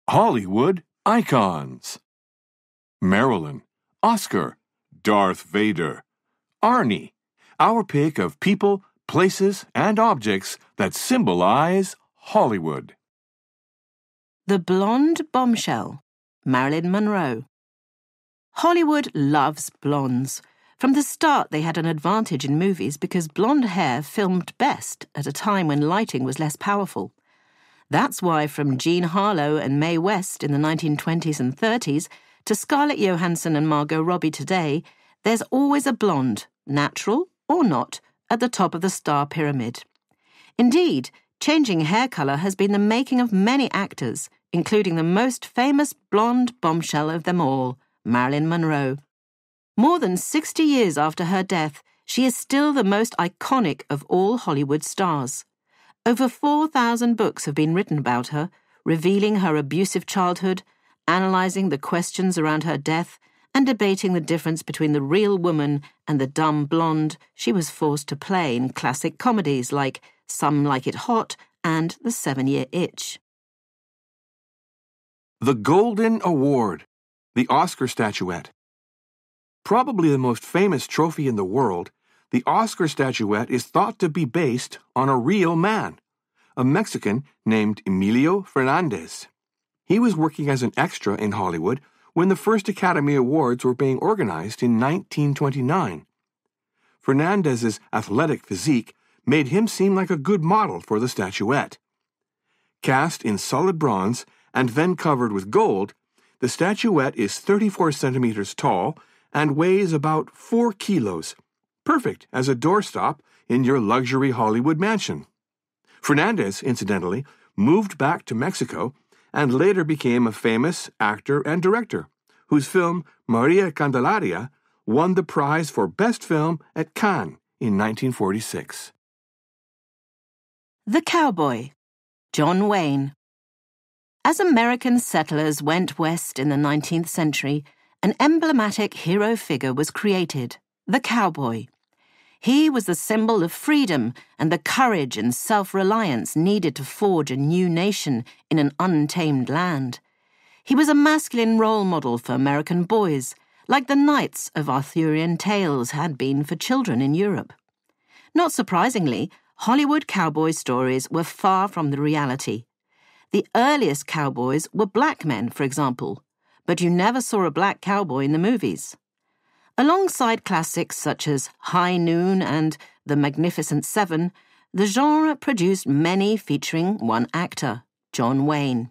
Hollywood icons. Marilyn, Oscar, Darth Vader, Arnie, our pick of people, places, and objects that symbolize Hollywood. The blonde bombshell, Marilyn Monroe. Hollywood loves blondes. From the start, they had an advantage in movies because blonde hair filmed best at a time when lighting was less powerful. That's why from Jean Harlow and Mae West in the 1920s and 30s to Scarlett Johansson and Margot Robbie today, there's always a blonde, natural or not, at the top of the star pyramid. Indeed, changing hair colour has been the making of many actors, including the most famous blonde bombshell of them all, Marilyn Monroe. More than 60 years after her death, she is still the most iconic of all Hollywood stars. Over 4,000 books have been written about her, revealing her abusive childhood, analysing the questions around her death, and debating the difference between the real woman and the dumb blonde she was forced to play in classic comedies like Some Like It Hot and The 7-Year Itch. The Golden Award, the Oscar statuette. Probably the most famous trophy in the world, the Oscar statuette is thought to be based on a real man, a Mexican named Emilio Fernandez. He was working as an extra in Hollywood when the first Academy Awards were being organized in 1929. Fernandez's athletic physique made him seem like a good model for the statuette. Cast in solid bronze and then covered with gold, the statuette is 34 centimeters tall and weighs about 4 kilos, perfect as a doorstop in your luxury Hollywood mansion. Fernandez, incidentally, moved back to Mexico and later became a famous actor and director, whose film Maria Candelaria won the prize for Best Film at Cannes in 1946. The Cowboy, John Wayne. As American settlers went west in the 19th century, an emblematic hero figure was created, the cowboy. He was the symbol of freedom and the courage and self-reliance needed to forge a new nation in an untamed land. He was a masculine role model for American boys, like the knights of Arthurian tales had been for children in Europe. Not surprisingly, Hollywood cowboy stories were far from the reality. The earliest cowboys were black men, for example, but you never saw a black cowboy in the movies. Alongside classics such as High Noon and The Magnificent Seven, the genre produced many featuring one actor, John Wayne.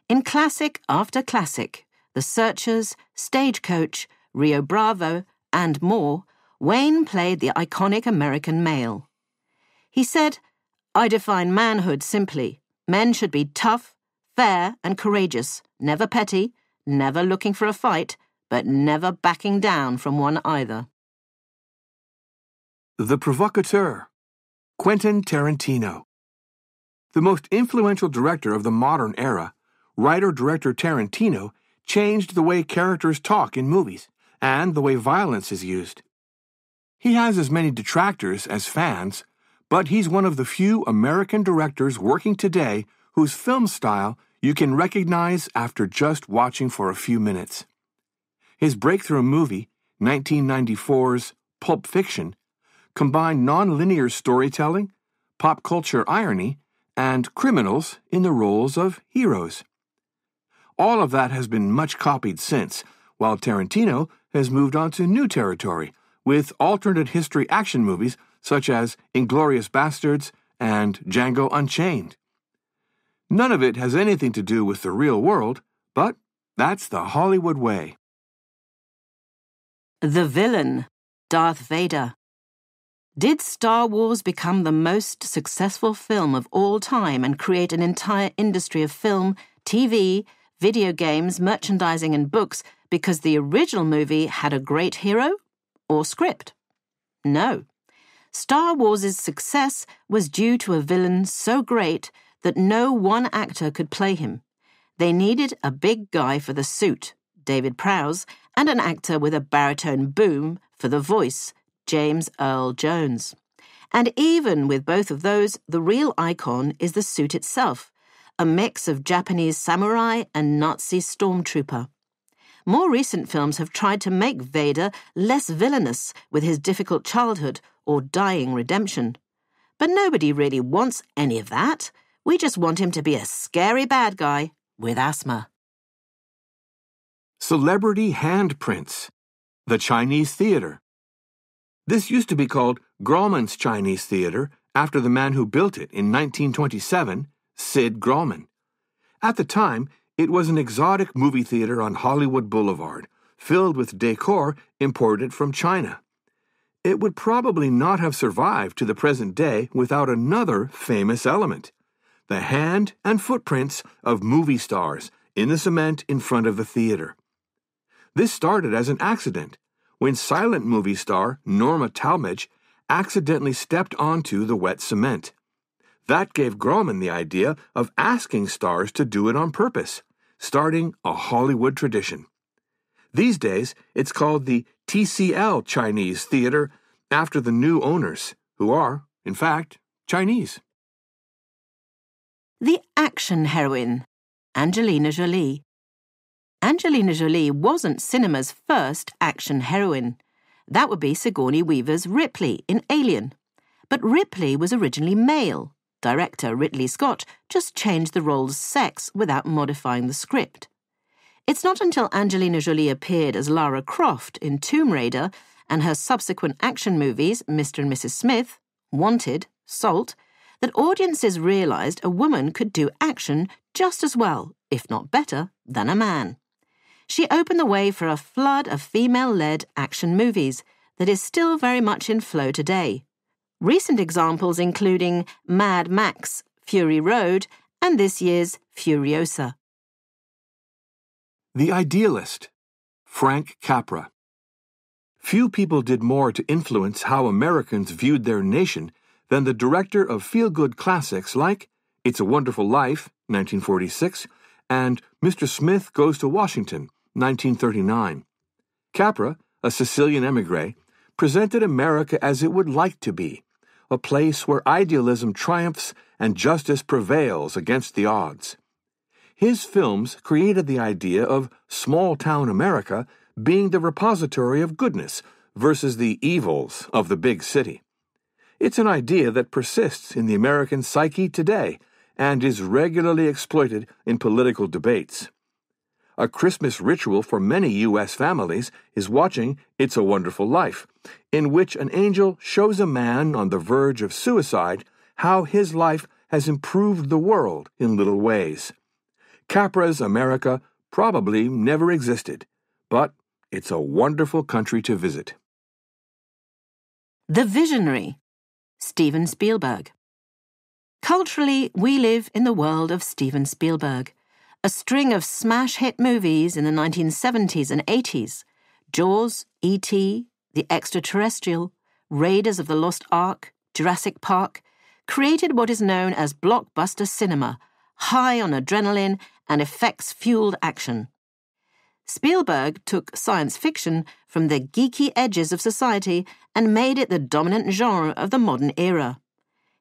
In classic after classic, The Searchers, Stagecoach, Rio Bravo, and more, Wayne played the iconic American male. He said, "I define manhood simply. Men should be tough, fair, and courageous, never petty, never looking for a fight, but never backing down from one either." The Provocateur, Quentin Tarantino. The most influential director of the modern era, writer-director Tarantino changed the way characters talk in movies and the way violence is used. He has as many detractors as fans, but he's one of the few American directors working today whose film style you can recognize after just watching for a few minutes. His breakthrough movie, 1994's Pulp Fiction, combined non-linear storytelling, pop culture irony, and criminals in the roles of heroes. All of that has been much copied since, while Tarantino has moved on to new territory with alternate history action movies such as Inglourious Basterds and Django Unchained. None of it has anything to do with the real world, but that's the Hollywood way. The Villain, Darth Vader. Did Star Wars become the most successful film of all time and create an entire industry of film, TV, video games, merchandising, and books because the original movie had a great hero or script? No. Star Wars' success was due to a villain so great that no one actor could play him. They needed a big guy for the suit, David Prowse, and an actor with a baritone boom for the voice, James Earl Jones. And even with both of those, the real icon is the suit itself, a mix of Japanese samurai and Nazi stormtrooper. More recent films have tried to make Vader less villainous with his difficult childhood or dying redemption. But nobody really wants any of that. We just want him to be a scary bad guy with asthma. Celebrity handprints. The Chinese Theater. This used to be called Grauman's Chinese Theater after the man who built it in 1927, Sid Grauman. At the time, it was an exotic movie theater on Hollywood Boulevard, filled with decor imported from China. It would probably not have survived to the present day without another famous element: the hand and footprints of movie stars in the cement in front of the theater. This started as an accident when silent movie star Norma Talmadge accidentally stepped onto the wet cement. That gave Grauman the idea of asking stars to do it on purpose, starting a Hollywood tradition. These days, it's called the TCL Chinese Theater after the new owners, who are, in fact, Chinese. The action heroine, Angelina Jolie. Angelina Jolie wasn't cinema's first action heroine. That would be Sigourney Weaver's Ripley in Alien. But Ripley was originally male. Director Ridley Scott just changed the role's sex without modifying the script. It's not until Angelina Jolie appeared as Lara Croft in Tomb Raider and her subsequent action movies, Mr. and Mrs. Smith, Wanted, Salt, that audiences realized a woman could do action just as well, if not better, than a man. She opened the way for a flood of female-led action movies that is still very much in flow today. Recent examples including Mad Max, Fury Road, and this year's Furiosa. The Idealist, Frank Capra. Few people did more to influence how Americans viewed their nation than the director of feel-good classics like It's a Wonderful Life, 1946, and Mr. Smith Goes to Washington, 1939. Capra, a Sicilian émigré, presented America as it would like to be, a place where idealism triumphs and justice prevails against the odds. His films created the idea of small-town America being the repository of goodness versus the evils of the big city. It's an idea that persists in the American psyche today and is regularly exploited in political debates. A Christmas ritual for many U.S. families is watching It's a Wonderful Life, in which an angel shows a man on the verge of suicide how his life has improved the world in little ways. Capra's America probably never existed, but it's a wonderful country to visit. The Visionary, Steven Spielberg. Culturally, we live in the world of Steven Spielberg. A string of smash-hit movies in the 1970s and 80s, Jaws, E.T., The Extraterrestrial, Raiders of the Lost Ark, Jurassic Park, created what is known as blockbuster cinema, high on adrenaline and effects-fueled action. Spielberg took science fiction from the geeky edges of society and made it the dominant genre of the modern era.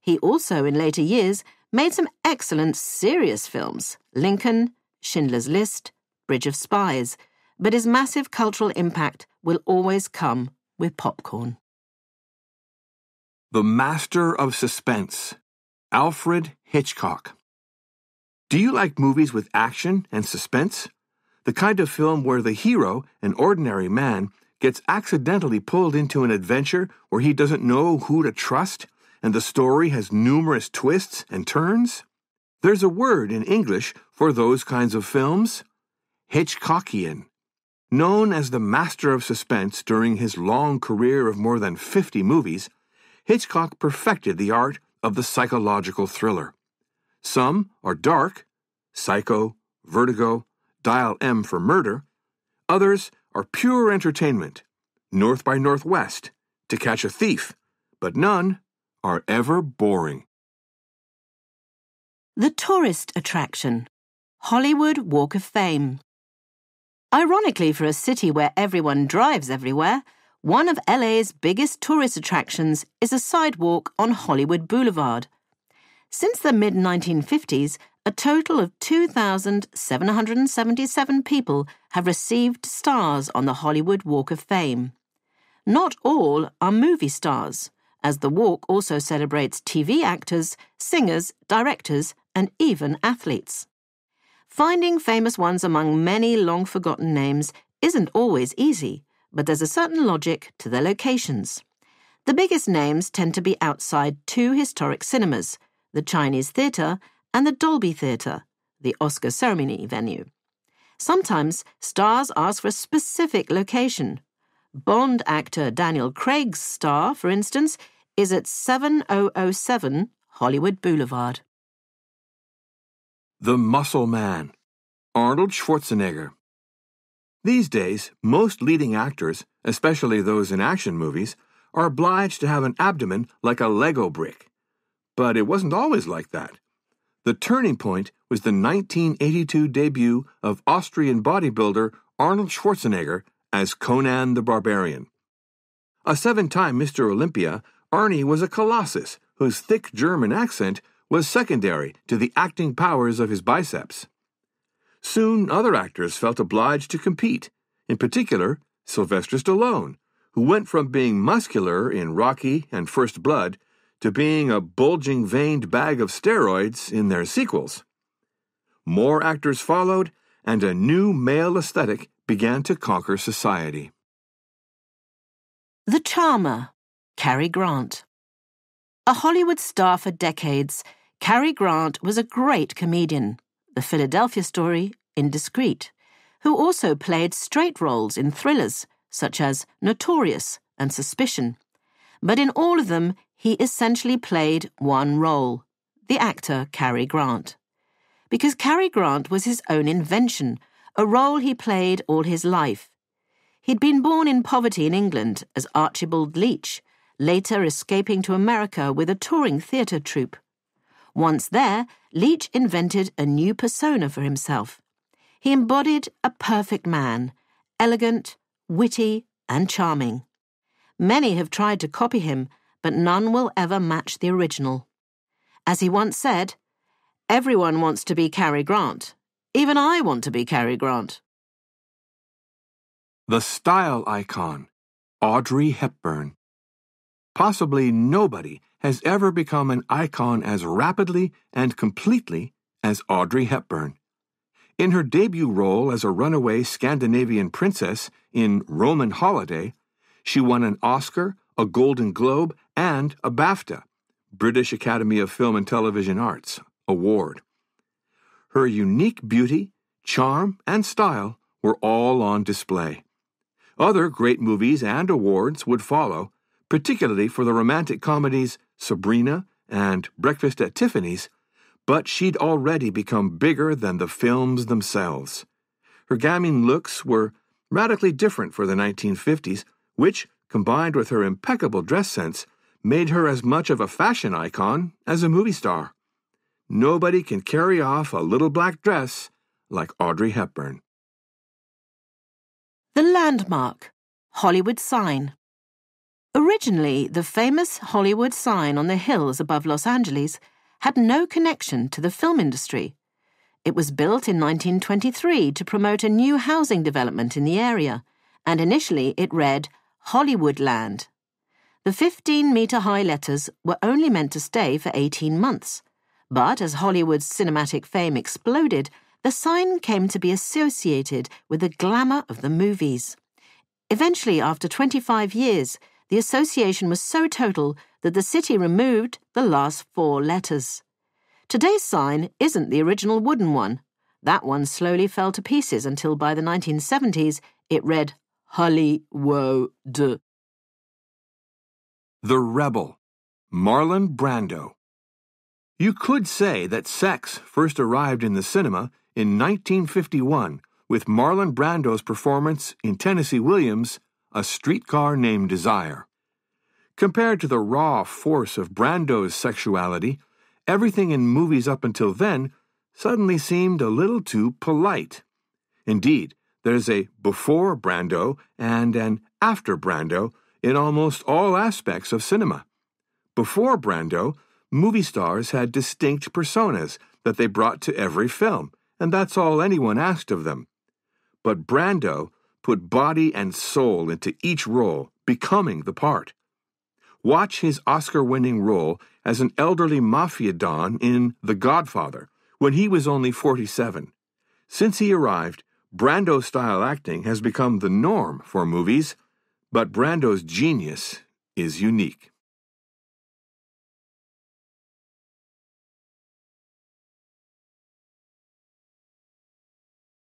He also, in later years, made some excellent serious films, Lincoln, Schindler's List, Bridge of Spies, but his massive cultural impact will always come with popcorn. The Master of Suspense, Alfred Hitchcock. Do you like movies with action and suspense? The kind of film where the hero, an ordinary man, gets accidentally pulled into an adventure where he doesn't know who to trust, and the story has numerous twists and turns? There's a word in English for those kinds of films: Hitchcockian. Known as the master of suspense during his long career of more than 50 movies, Hitchcock perfected the art of the psychological thriller. Some are dark, Psycho, Vertigo, Dial M for Murder. Others are pure entertainment, North by Northwest, To Catch a Thief, but none are ever boring. The tourist attraction, Hollywood Walk of Fame. Ironically, for a city where everyone drives everywhere, one of LA's biggest tourist attractions is a sidewalk on Hollywood Boulevard. Since the mid-1950s, a total of 2,777 people have received stars on the Hollywood Walk of Fame. Not all are movie stars, as the walk also celebrates TV actors, singers, directors, and even athletes. Finding famous ones among many long-forgotten names isn't always easy, but there's a certain logic to their locations. The biggest names tend to be outside two historic cinemas, the Chinese Theatre and the Dolby Theatre, the Oscar ceremony venue. Sometimes stars ask for a specific location. Bond actor Daniel Craig's star, for instance, is at 7007 Hollywood Boulevard. The Muscle Man, Arnold Schwarzenegger. These days, most leading actors, especially those in action movies, are obliged to have an abdomen like a Lego brick. But it wasn't always like that. The turning point was the 1982 debut of Austrian bodybuilder Arnold Schwarzenegger as Conan the Barbarian. A 7-time Mr. Olympia, Arnie was a colossus whose thick German accent was secondary to the acting powers of his biceps. Soon other actors felt obliged to compete, in particular Sylvester Stallone, who went from being muscular in Rocky and First Blood to being a bulging veined bag of steroids in their sequels. More actors followed, and a new male aesthetic began to conquer society. The Charmer, Cary Grant. A Hollywood star for decades, Cary Grant was a great comedian, the Philadelphia Story, Indiscreet, who also played straight roles in thrillers such as Notorious and Suspicion. But in all of them, he essentially played one role, the actor Cary Grant. Because Cary Grant was his own invention, a role he played all his life. He'd been born in poverty in England as Archibald Leach, later escaping to America with a touring theatre troupe. Once there, Leach invented a new persona for himself. He embodied a perfect man, elegant, witty, and charming. Many have tried to copy him, but none will ever match the original. As he once said, "Everyone wants to be Cary Grant. Even I want to be Cary Grant." The style icon, Audrey Hepburn. Possibly nobody has ever become an icon as rapidly and completely as Audrey Hepburn. In her debut role as a runaway Scandinavian princess in Roman Holiday, she won an Oscar, a Golden Globe, and a BAFTA, British Academy of Film and Television Arts, award. Her unique beauty, charm, and style were all on display. Other great movies and awards would follow, particularly for the romantic comedies Sabrina and Breakfast at Tiffany's, but she'd already become bigger than the films themselves. Her gamine looks were radically different for the 1950s, which, combined with her impeccable dress sense, made her as much of a fashion icon as a movie star. Nobody can carry off a little black dress like Audrey Hepburn. The Landmark, Hollywood Sign. Originally, the famous Hollywood sign on the hills above Los Angeles had no connection to the film industry. It was built in 1923 to promote a new housing development in the area, and initially it read Hollywoodland. The 15-meter-high letters were only meant to stay for 18 months. But as Hollywood's cinematic fame exploded, the sign came to be associated with the glamour of the movies. Eventually, after 25 years, the association was so total that the city removed the last 4 letters. Today's sign isn't the original wooden one. That one slowly fell to pieces until by the 1970s it read Hollywood. The Rebel, Marlon Brando. You could say that sex first arrived in the cinema in 1951 with Marlon Brando's performance in Tennessee Williams' A Streetcar Named Desire. Compared to the raw force of Brando's sexuality, everything in movies up until then suddenly seemed a little too polite. Indeed, there's a before Brando and an after Brando in almost all aspects of cinema. Before Brando, movie stars had distinct personas that they brought to every film, and that's all anyone asked of them. But Brando put body and soul into each role, becoming the part. Watch his Oscar-winning role as an elderly mafia don in The Godfather, when he was only 47. Since he arrived, Brando-style acting has become the norm for movies, but Brando's genius is unique.